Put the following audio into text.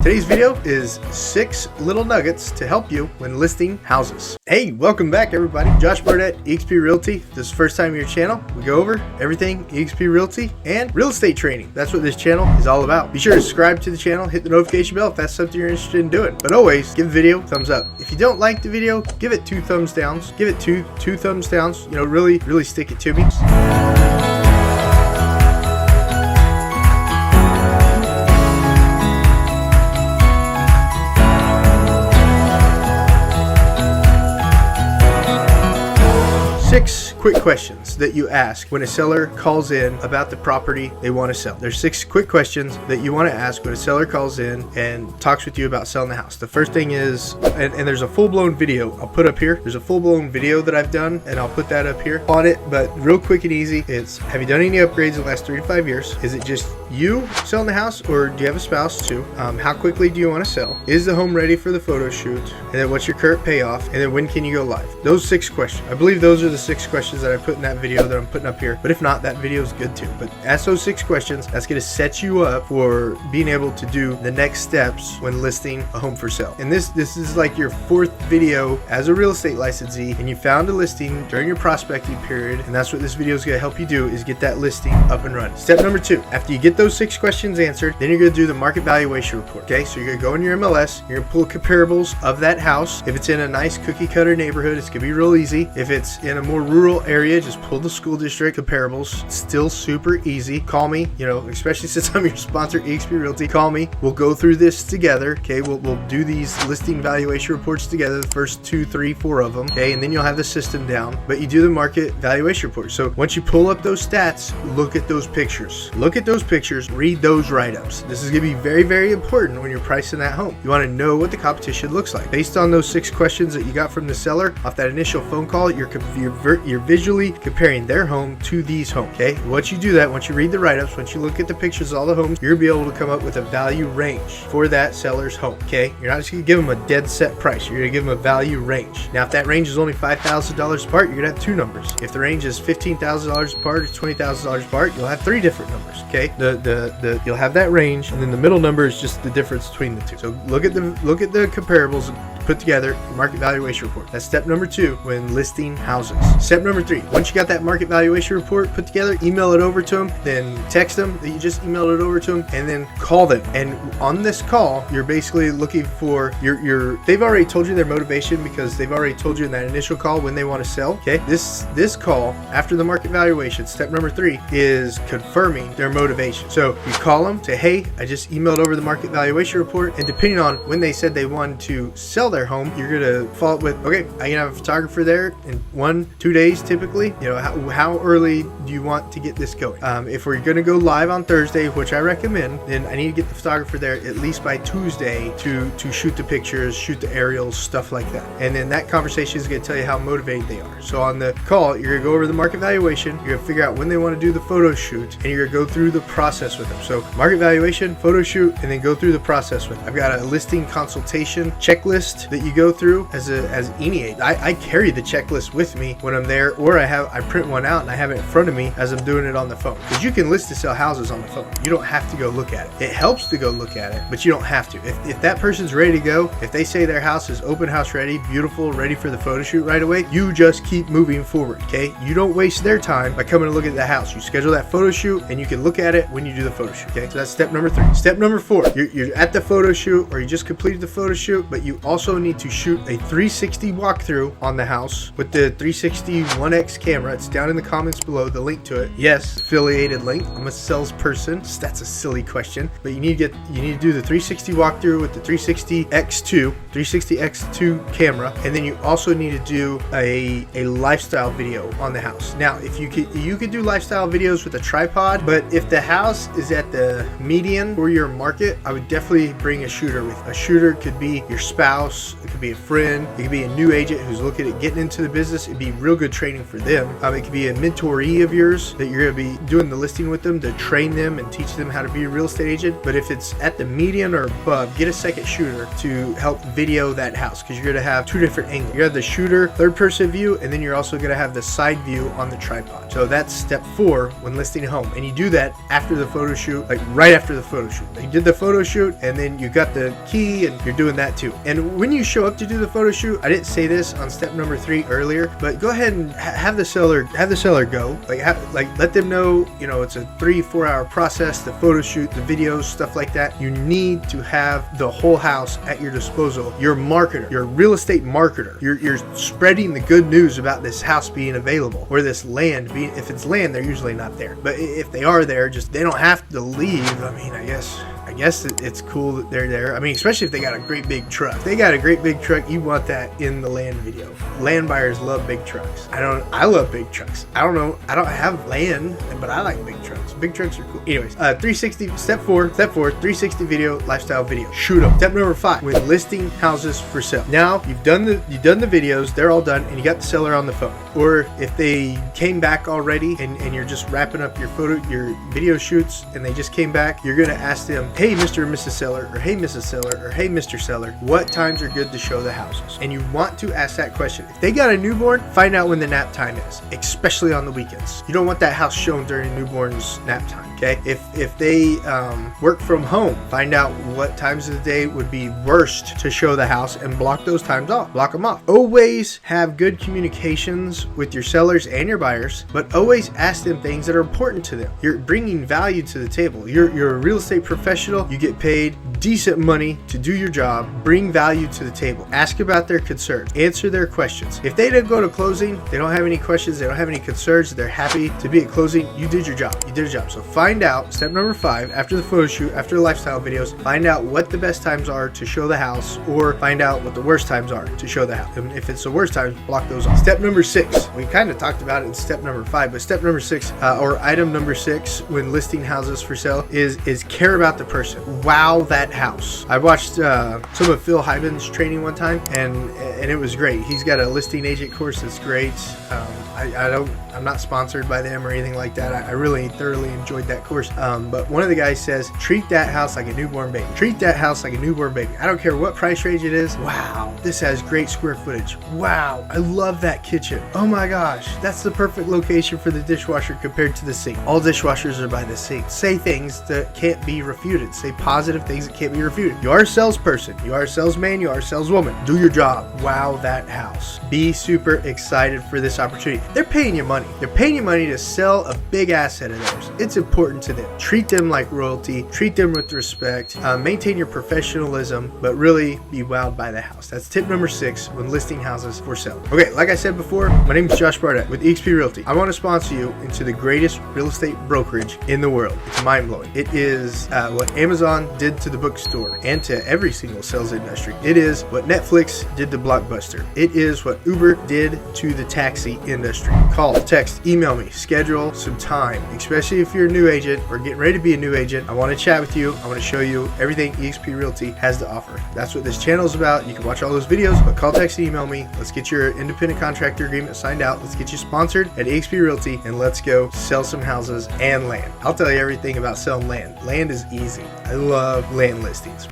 Today's video is 6 little nuggets to help you when listing houses. Hey, welcome back everybody. Josh Barnett, eXp Realty. If this is the first time in your channel, we go over everything eXp Realty and real estate training. That's what this channel is all about. Be sure to subscribe to the channel, hit the notification bell if that's something you're interested in doing. But always give the video a thumbs up. If you don't like the video, give it 2 thumbs downs. Give it two thumbs downs. You know, really stick it to me. Six quick questions that you ask when a seller calls in about the property they want to sell. There's 6 quick questions that you want to ask when a seller calls in and talks with you about selling the house. The first thing is, and there's a full-blown video I'll put up here. There's a full-blown video that I've done, and I'll put that up here on it, but real quick and easy. It's, have you done any upgrades in the last 3 to 5 years? Is it just you selling the house, or do you have a spouse too? How quickly do you want to sell? Is the home ready for the photo shoot? And then what's your current payoff? And then when can you go live? Those 6 questions. I believe those are the 6 questions that I put in that video that I'm putting up here. But if not, that video is good too. But ask those 6 questions. That's going to set you up for being able to do the next steps when listing a home for sale. And this is like your 4th video as a real estate licensee, and you found a listing during your prospecting period, and that's what this video is going to help you do, is get that listing up and running. Step number 2, after you get those 6 questions answered, then you're going to do the market valuation report. Okay, so you're going to go in your MLS, you're going to pull comparables of that house. If it's in a nice cookie cutter neighborhood, it's going to be real easy. If it's in a more rural area, just pull the school district comparables. It's still super easy. Call me, you know, especially since I'm your sponsor, eXp Realty. Call me. We'll go through this together. Okay, we'll do these listing valuation reports together, the first 2, 3, 4 of them. Okay, and then you'll have the system down. But you do the market valuation report. So once you pull up those stats, look at those pictures. Look at those pictures. Read those write-ups. This is going to be very, very important when you're pricing that home. You want to know what the competition looks like. Based on those 6 questions that you got from the seller off that initial phone call, you're visually comparing their home to these homes. Okay, once you do that, once you read the write-ups, once you look at the pictures of all the homes, you're gonna be able to come up with a value range for that seller's home. Okay, you're not just gonna give them a dead set price, you're gonna give them a value range. Now if that range is only $5,000 apart, you're gonna have 2 numbers. If the range is $15,000 apart or $20,000 apart, you'll have 3 different numbers. Okay, you'll have that range, and then the middle number is just the difference between the 2. So look at the comparables and put together a market valuation report. That's step number 2 when listing houses. Step number 3, once you got that market valuation report put together, email it over to them, then text them that you just emailed it over to them, and then call them. And on this call, you're basically looking for they've already told you their motivation, because they've already told you in that initial call when they want to sell. Okay, this call after the market valuation, step number 3, is confirming their motivation. So you call them, say, hey, I just emailed over the market valuation report, and depending on when they said they wanted to sell their home, you're gonna follow up with, okay, I can have a photographer there in 1-2 days typically. You know, how early do you want to get this going? If we're gonna go live on Thursday, which I recommend, then I need to get the photographer there at least by Tuesday to shoot the pictures, shoot the aerials, stuff like that. And then that conversation is gonna tell you how motivated they are. So on the call, you're gonna go over the market valuation, you're gonna figure out when they want to do the photo shoot, and you're gonna go through the process with them. So market valuation, photo shoot, and then go through the process with them. I've got a listing consultation checklist that you go through as any agent. I carry the checklist with me when I'm there, or I print one out and I have it in front of me as I'm doing it on the phone. Because you can list to sell houses on the phone. You don't have to go look at it. It helps to go look at it, but you don't have to. If that person's ready to go, if they say their house is open house ready, beautiful, ready for the photo shoot right away, you just keep moving forward. Okay, you don't waste their time by coming to look at the house. You schedule that photo shoot, and you can look at it when you do the photo shoot. Okay, so that's step number 3. Step number 4, you're at the photo shoot, or you just completed the photo shoot, but you also need to shoot a 360 walkthrough on the house with the 360 1X camera. It's down in the comments below, the link to it. Yes, affiliated link. I'm a salesperson. That's a silly question, but you need to do the 360 walkthrough with the 360X2 camera, and then you also need to do a lifestyle video on the house. Now, if you could do lifestyle videos with a tripod, but if the house is at the median for your market, I would definitely bring a shooter with. A shooter could be your spouse, it could be a friend, it could be a new agent who's looking at getting into the business. It'd be real good training training for them. It could be a mentoree of yours that you're going to be doing the listing with them to train them and teach them how to be a real estate agent. But if it's at the median or above, get a second shooter to help video that house, because you're going to have two different angles. You have the shooter third person view, and then you're also going to have the side view on the tripod. So that's step 4 when listing a home. And you do that after the photo shoot, like right after the photo shoot. You did the photo shoot and then you got the key and you're doing that too. And when you show up to do the photo shoot, I didn't say this on step number 3 earlier, but go ahead and have the seller go. Like let them know, it's a 3-4 hour process, the photo shoot, the videos, stuff like that. You need to have the whole house at your disposal. You're a marketer, you're a real estate marketer. You're spreading the good news about this house being available, or this land being, if it's land, they're usually not there. But if they are there, they don't have to leave. I mean, I guess it's cool that they're there. I mean, especially if they got a great big truck. If they got a great big truck, you want that in the land video. Land buyers love big trucks. I love big trucks. I don't know. I don't have land, but I like big trucks. Big trucks are cool. Anyways, 360, step 4, 360 video, lifestyle video. Shoot them. Step number 5, when listing houses for sale. Now you've done the videos, they're all done, and you got the seller on the phone. Or if they came back already and you're just wrapping up your video shoots and they just came back, you're gonna ask them, hey, Mr. and Mrs. Seller, or hey, Mrs. Seller, or hey, Mr. Seller, what times are good to show the houses? And you want to ask that question. If they got a newborn, find out when the nap time is, especially on the weekends. You don't want that house shown during newborn's nap time, okay? If they work from home, find out what times of the day would be worst to show the house and block those times off. Block them off. Always have good communications with your sellers and your buyers, but always ask them things that are important to them. You're bringing value to the table. You're a real estate professional. You get paid decent money to do your job. Bring value to the table. Ask about their concerns. Answer their questions. If they didn't go to closing, they don't have any questions, they don't have any concerns, they're happy to be at closing, you did your job. You did a job. So find out, step number 5, after the photo shoot, after the lifestyle videos, find out what the best times are to show the house, or find out what the worst times are to show the house. And if it's the worst times, block those off. Step number 6, we kind of talked about it in step number 5, but step number 6, or item number 6 when listing houses for sale is care about the person. Wow that house. I watched some of Phil Hyman's training one time, and it was great. He's got a listing agent course that's great. I'm not sponsored by them or anything like that. I really thoroughly enjoyed that course. But one of the guys says, treat that house like a newborn baby. Treat that house like a newborn baby. I don't care what price range it is. Wow, this has great square footage. Wow, I love that kitchen. Oh my gosh, that's the perfect location for the dishwasher compared to the sink. All dishwashers are by the sink. Say things that can't be refuted. Say positive things that can't be refuted. You are a salesperson. You are a salesman. You are a saleswoman. Do your job. Wow that house. Be super excited for this opportunity. They're paying you money. They're paying you money to sell a big asset of theirs. It's important to them. Treat them like royalty. Treat them with respect. Maintain your professionalism, but really be wowed by the house. That's tip number 6 when listing houses for sale. Okay, like I said before, my name is Josh Barnett with eXp Realty. I want to sponsor you into the greatest real estate brokerage in the world. It's mind-blowing. It is what Amazon did to the bookstore and to every single sales industry. It is what Netflix did to Blockbuster. It is what Uber did to the taxi industry. Call, text, email me, schedule some time, especially if you're a new agent or getting ready to be a new agent. I want to chat with you. I want to show you everything eXp Realty has to offer. That's what this channel is about. You can watch all those videos, but call, text, and email me. Let's get your independent contractor agreement signed out. Let's get you sponsored at eXp Realty, and let's go sell some houses and land. I'll tell you everything about selling land. Land is easy. I love land listings.